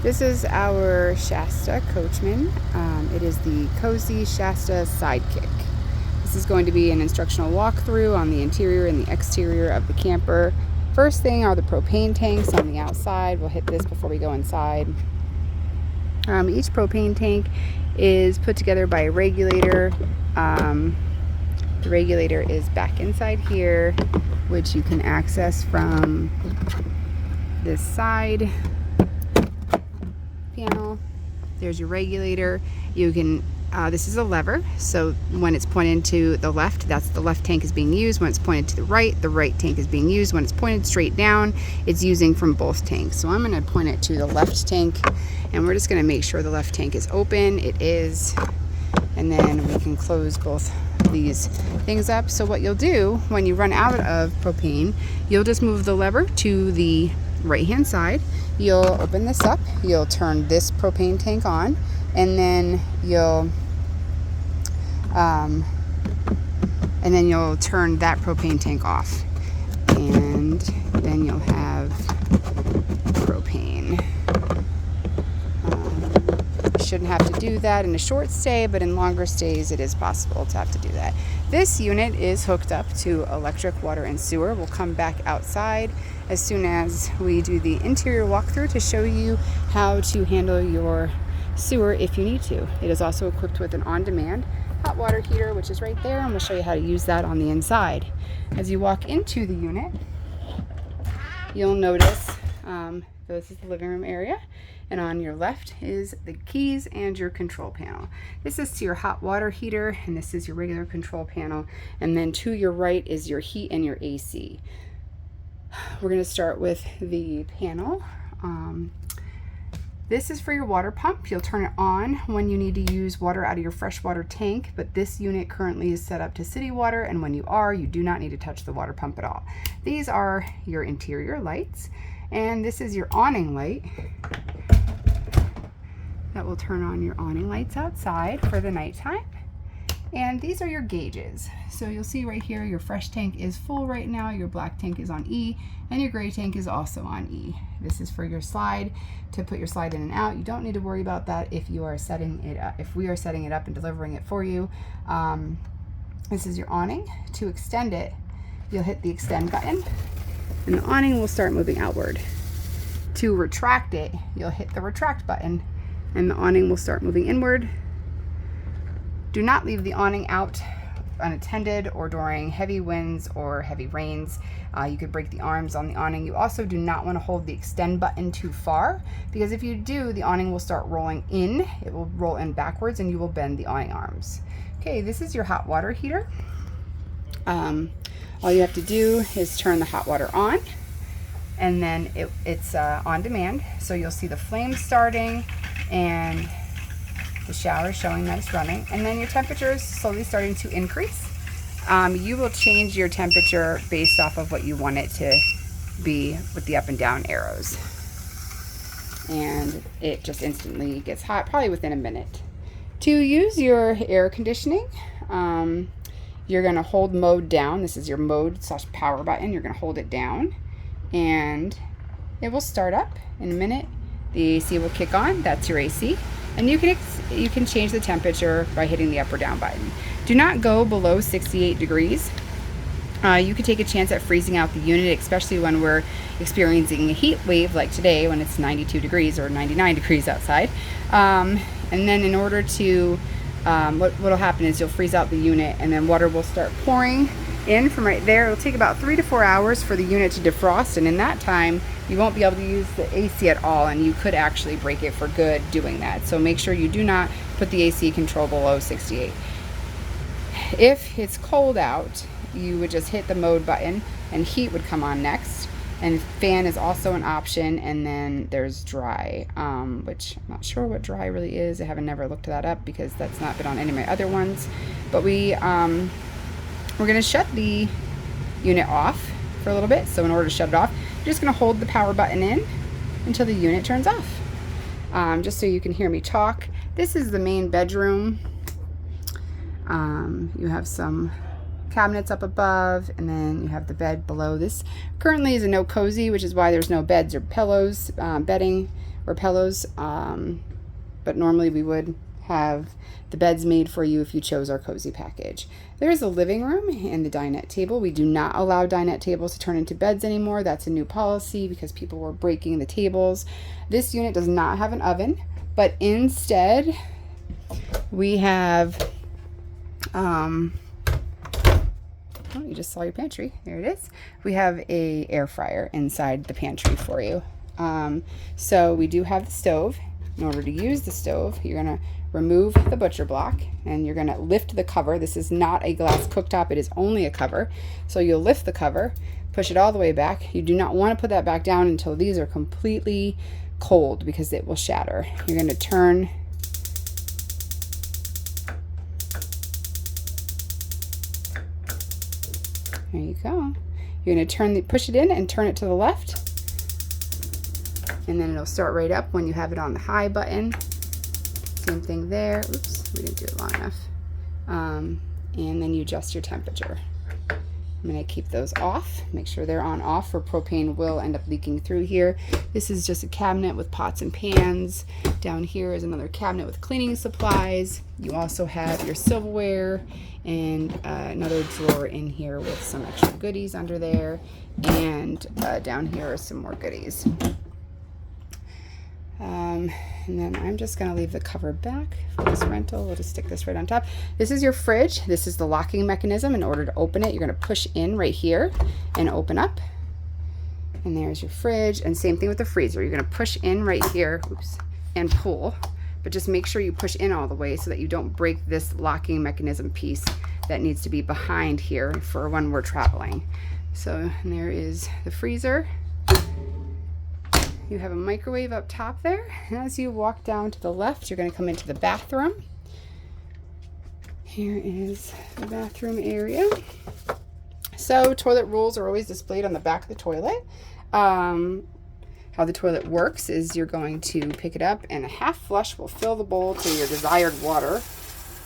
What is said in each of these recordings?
This is our Shasta Coachman. It is the Cozy Shasta Sidekick. This is going to be an instructional walkthrough on the interior and the exterior of the camper. First thing are the propane tanks on the outside. We'll hit this before we go inside. Each propane tank is put together by a regulator. The regulator is back inside here, which you can access from this side panel. There's your regulator. You can this is a lever, so when it's pointed to the left, that's the left tank is being used. When it's pointed to the right tank is being used. When it's pointed straight down, it's using from both tanks. So I'm going to point it to the left tank, and we're just going to make sure the left tank is open. It is, and then we can close both these things up. So what you'll do when you run out of propane, you'll just move the lever to the right hand side. You'll open this up, you'll turn this propane tank on, and then you'll turn that propane tank off, and then you'll have propane. You shouldn't have to do that in a short stay, but in longer stays it is possible to have to do that. This unit is hooked up to electric, water, and sewer. We'll come back outside as soon as we do the interior walkthrough to show you how to handle your sewer if you need to. It is also equipped with an on-demand hot water heater, which is right there, and we'll show you how to use that on the inside. As you walk into the unit, you'll notice this is the living room area, and on your left is the keys and your control panel. This is to your hot water heater, and this is your regular control panel, and then to your right is your heat and your AC. We're going to start with the panel. This is for your water pump. You'll turn it on when you need to use water out of your freshwater tank, but this unit currently is set up to city water, and when you do not need to touch the water pump at all. These are your interior lights, and this is your awning light. That will turn on your awning lights outside for the nighttime. And these are your gauges. So you'll see right here, your fresh tank is full right now, your black tank is on E, and your gray tank is also on E. This is for your slide, to put your slide in and out. You don't need to worry about that if you are setting it up, if we are setting it up and delivering it for you. This is your awning. To extend it, you'll hit the extend button, and the awning will start moving outward. To retract it, you'll hit the retract button, and the awning will start moving inward. Do not leave the awning out unattended or during heavy winds or heavy rains. You could break the arms on the awning. You also do not want to hold the extend button too far, because if you do, the awning will start rolling in. It will roll in backwards and you will bend the awning arms. Okay, this is your hot water heater. All you have to do is turn the hot water on, and then it's on demand. So you'll see the flames starting and the shower showing that it's running, and then your temperature is slowly starting to increase. You will change your temperature based off of what you want it to be with the up and down arrows, and it just instantly gets hot, probably within a minute. To use your air conditioning, you're going to hold mode down. This is your mode/power button. You're going to hold it down, and it will start up in a minute. The AC will kick on. That's your AC. And you can change the temperature by hitting the up or down button. Do not go below 68 degrees. You could take a chance at freezing out the unit, especially when we're experiencing a heat wave like today when it's 92 degrees or 99 degrees outside. And then in order to, what will happen is you'll freeze out the unit, and then water will start pouring in from right there. It'll take about 3 to 4 hours for the unit to defrost, and in that time you won't be able to use the AC at all, and you could actually break it for good doing that. So make sure you do not put the AC control below 68. If it's cold out, you would just hit the mode button and heat would come on next, and fan is also an option, and then there's dry, which I'm not sure what dry really is. I haven't never looked that up because that's not been on any of my other ones. But we're going to shut the unit off for a little bit. So in order to shut it off, you're just going to hold the power button in until the unit turns off. Just so you can hear me talk, this is the main bedroom. You have some cabinets up above, and then you have the bed below. This currently is a no cozy, which is why there's no beds or pillows, bedding or pillows, but normally we would have the beds made for you if you chose our cozy package. There's a living room and the dinette table. We do not allow dinette tables to turn into beds anymore. That's a new policy because people were breaking the tables. This unit does not have an oven, but instead we have, oh, you just saw your pantry. There it is. We have a air fryer inside the pantry for you. So we do have the stove. In order to use the stove, you're going to remove the butcher block and you're going to lift the cover. This is not a glass cooktop. It is only a cover. So you'll lift the cover, push it all the way back. You do not want to put that back down until these are completely cold because it will shatter. You're going to turn there you go. You're going to push it in and turn it to the left. And then it'll start right up when you have it on the high button. Same thing there. Oops, we didn't do it long enough. And then you adjust your temperature. I'm going to keep those off. Make sure they're on off, or propane will end up leaking through here. This is just a cabinet with pots and pans. Down here is another cabinet with cleaning supplies. You also have your silverware and another drawer in here with some extra goodies under there. And down here are some more goodies. And then I'm just going to leave the cover back for this rental. We'll just stick this right on top. This is your fridge. This is the locking mechanism. In order to open it, you're going to push in right here and open up. And there's your fridge. And same thing with the freezer. You're going to push in right here, oops, and pull. But just make sure you push in all the way so that you don't break this locking mechanism piece that needs to be behind here for when we're traveling. So there is the freezer. You have a microwave up top there. As you walk down to the left, you're going to come into the bathroom. Here is the bathroom area. So toilet rolls are always displayed on the back of the toilet. How the toilet works is you're going to pick it up, and a half flush will fill the bowl to your desired water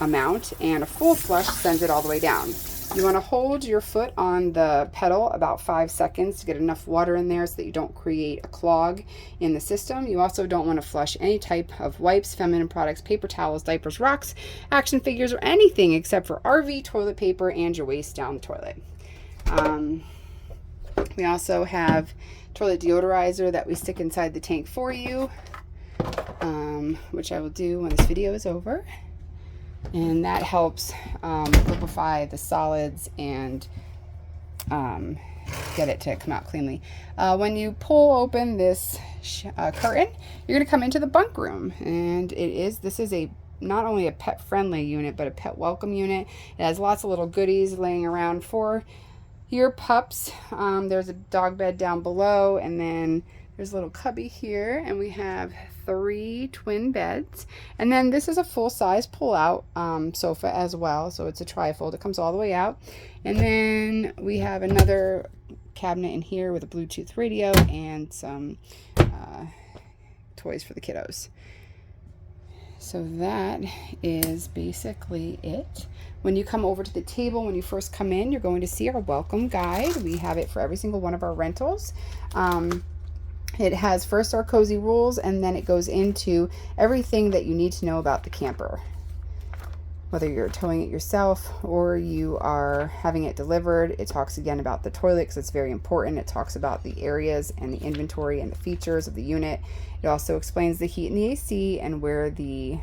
amount, and a full flush sends it all the way down. You want to hold your foot on the pedal about 5 seconds to get enough water in there so that you don't create a clog in the system. You also don't want to flush any type of wipes, feminine products, paper towels, diapers, rocks, action figures, or anything except for RV toilet paper and your waste down the toilet. We also have toilet deodorizer that we stick inside the tank for you, which I will do when this video is over. And that helps liquefy the solids and get it to come out cleanly. When you pull open this curtain, you're going to come into the bunk room, and this is not only a pet friendly unit but a pet welcome unit. It has lots of little goodies laying around for your pups. There's a dog bed down below, and then there's a little cubby here, and we have 3 twin beds. And then this is a full-size pull-out sofa as well, so it's a trifold. It comes all the way out. And then we have another cabinet in here with a Bluetooth radio and some toys for the kiddos. So that is basically it. When you come over to the table, when you first come in, you're going to see our welcome guide. We have it for every single one of our rentals. It has first our cozy rules, and then it goes into everything that you need to know about the camper. Whether you're towing it yourself or you are having it delivered, it talks again about the toilet because it's very important. It talks about the areas and the inventory and the features of the unit. It also explains the heat and the AC and where the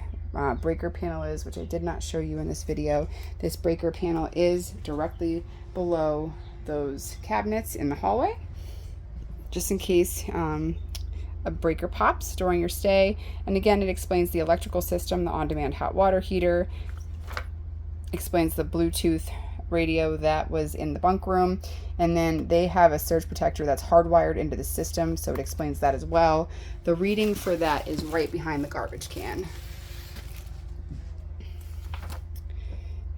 breaker panel is, which I did not show you in this video. This breaker panel is directly below those cabinets in the hallway, just in case a breaker pops during your stay. And again, it explains the electrical system, the on-demand hot water heater, explains the Bluetooth radio that was in the bunk room, and then they have a surge protector that's hardwired into the system, so it explains that as well. The reading for that is right behind the garbage can.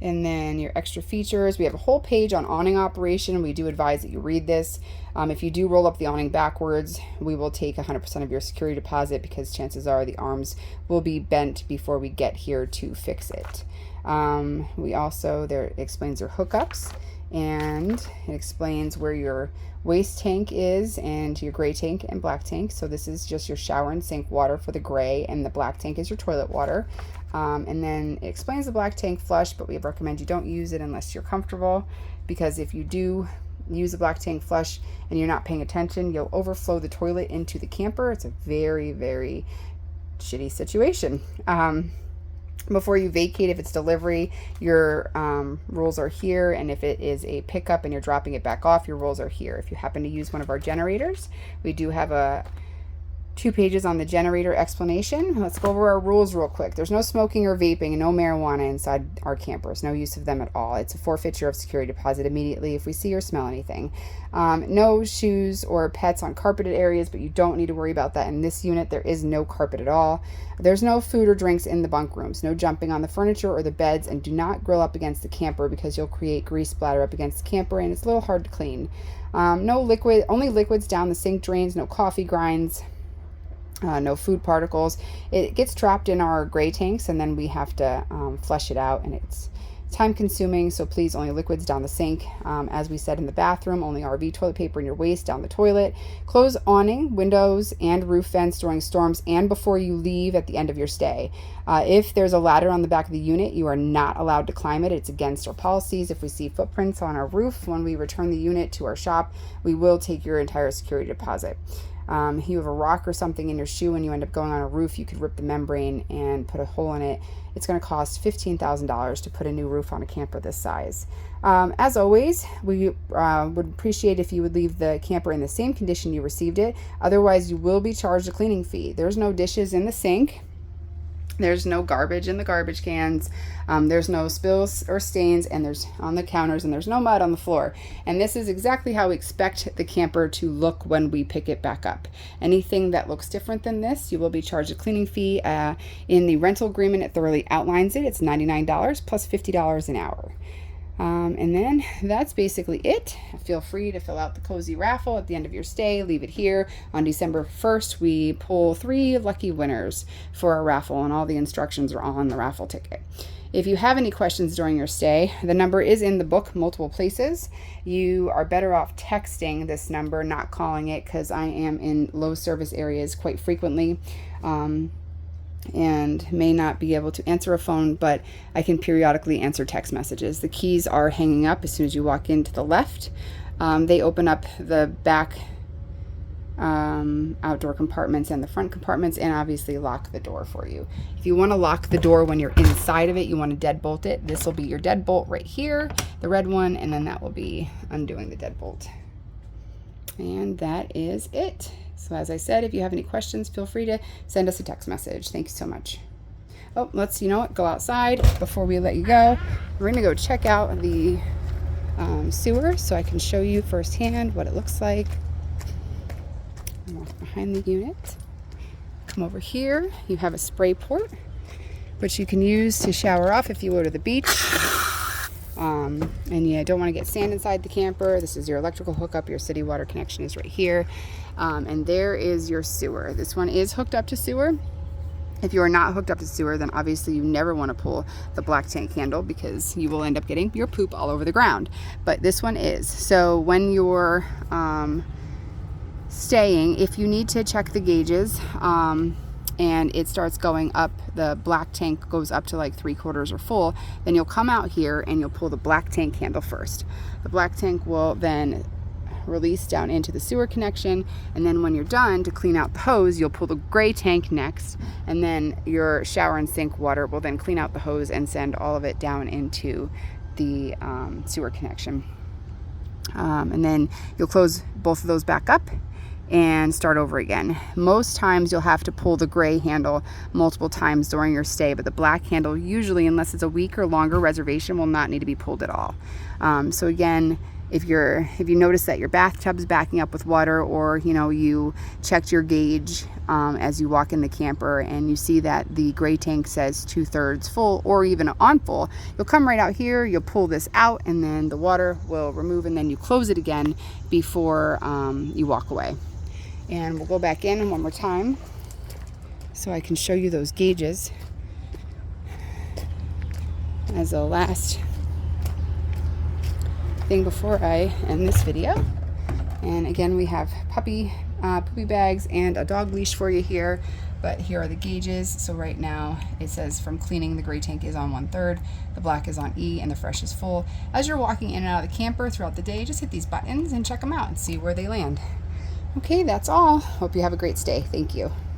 And then your extra features, we have a whole page on awning operation. We do advise that you read this. If you do roll up the awning backwards, we will take 100% of your security deposit because chances are the arms will be bent before we get here to fix it. There explains your hookups and it explains where your waste tank is and your gray tank and black tank. So this is just your shower and sink water for the gray, and the black tank is your toilet water. And then it explains the black tank flush, but we recommend you don't use it unless you're comfortable, because if you do use the black tank flush and you're not paying attention, you'll overflow the toilet into the camper. It's a very, very shitty situation. Before you vacate, if it's delivery, your rules are here, and if it is a pickup and you're dropping it back off, your rules are here. If you happen to use one of our generators, we do have 2 pages on the generator explanation. Let's go over our rules real quick. There's no smoking or vaping and no marijuana inside our campers. No use of them at all. It's a forfeiture of security deposit immediately if we see or smell anything. No shoes or pets on carpeted areas, but you don't need to worry about that in this unit. There is no carpet at all. There's no food or drinks in the bunk rooms. No jumping on the furniture or the beds, and do not grill up against the camper because you'll create grease splatter up against the camper and it's a little hard to clean. No liquid, only liquids down the sink drains, no coffee grinds. No food particles. It gets trapped in our gray tanks, and then we have to flush it out, and it's time consuming, so please only liquids down the sink. As we said in the bathroom, only RV toilet paper in your waste down the toilet. Close awning, windows, and roof vents during storms and before you leave at the end of your stay. If there's a ladder on the back of the unit, you are not allowed to climb it. It's against our policies. If we see footprints on our roof when we return the unit to our shop, we will take your entire security deposit. If you have a rock or something in your shoe and you end up going on a roof, you could rip the membrane and put a hole in it. It's going to cost $15,000 to put a new roof on a camper this size. As always, we would appreciate if you would leave the camper in the same condition you received it. Otherwise, you will be charged a cleaning fee. There's no dishes in the sink. There's no garbage in the garbage cans. There's no spills or stains, and there's on the counters, and there's no mud on the floor. And this is exactly how we expect the camper to look when we pick it back up. Anything that looks different than this, you will be charged a cleaning fee. In the rental agreement, it thoroughly outlines it. It's $99 plus $50 an hour. And then that's basically it. Feel free to fill out the cozy raffle at the end of your stay. Leave it here. On December 1st, we pull 3 lucky winners for our raffle, and all the instructions are on the raffle ticket. If you have any questions during your stay, the number is in the book multiple places. You are better off texting this number, not calling it, because I am in low service areas quite frequently. And may not be able to answer a phone, but I can periodically answer text messages. The keys are hanging up as soon as you walk in to the left. They open up the back outdoor compartments and the front compartments, and obviously lock the door for you. If you want to lock the door when you're inside of it, you want to deadbolt it. This will be your deadbolt right here, the red one, and then that will be undoing the deadbolt. And that is it. So as I said, if you have any questions, feel free to send us a text message. Thank you so much. Oh, let's, go outside before we let you go. We're going to go check out the sewer so I can show you firsthand what it looks like. Walk behind the unit. Come over here. You have a spray port, which you can use to shower off if you go to the beach. And you don't want to get sand inside the camper. This is your electrical hookup. Your city water connection is right here. And there is your sewer. This one is hooked up to sewer. If you are not hooked up to sewer, then obviously you never want to pull the black tank handle because you will end up getting your poop all over the ground. But this one is. So when you're staying, if you need to check the gauges, and it starts going up, the black tank goes up to like 3/4 or full, then you'll come out here and you'll pull the black tank handle first. The black tank will then release down into the sewer connection, and then when you're done to clean out the hose, you'll pull the gray tank next, and then your shower and sink water will then clean out the hose and send all of it down into the sewer connection. And then you'll close both of those back up and start over again. Most times you'll have to pull the gray handle multiple times during your stay, but the black handle usually, unless it's a week or longer reservation, will not need to be pulled at all. So again, if you notice that your bathtub's backing up with water, or you checked your gauge as you walk in the camper and you see that the gray tank says 2/3 full or even on full, you'll come right out here, you'll pull this out, and then the water will remove, and then you close it again before you walk away. And we'll go back in one more time so I can show you those gauges as a last thing before I end this video. And again, we have poopy bags and a dog leash for you here. But here are the gauges. So right now it says from cleaning, the gray tank is on 1/3, the black is on E, and the fresh is full. As you're walking in and out of the camper throughout the day, just hit these buttons and check them out and see where they land. Okay, that's all. Hope you have a great stay. Thank you.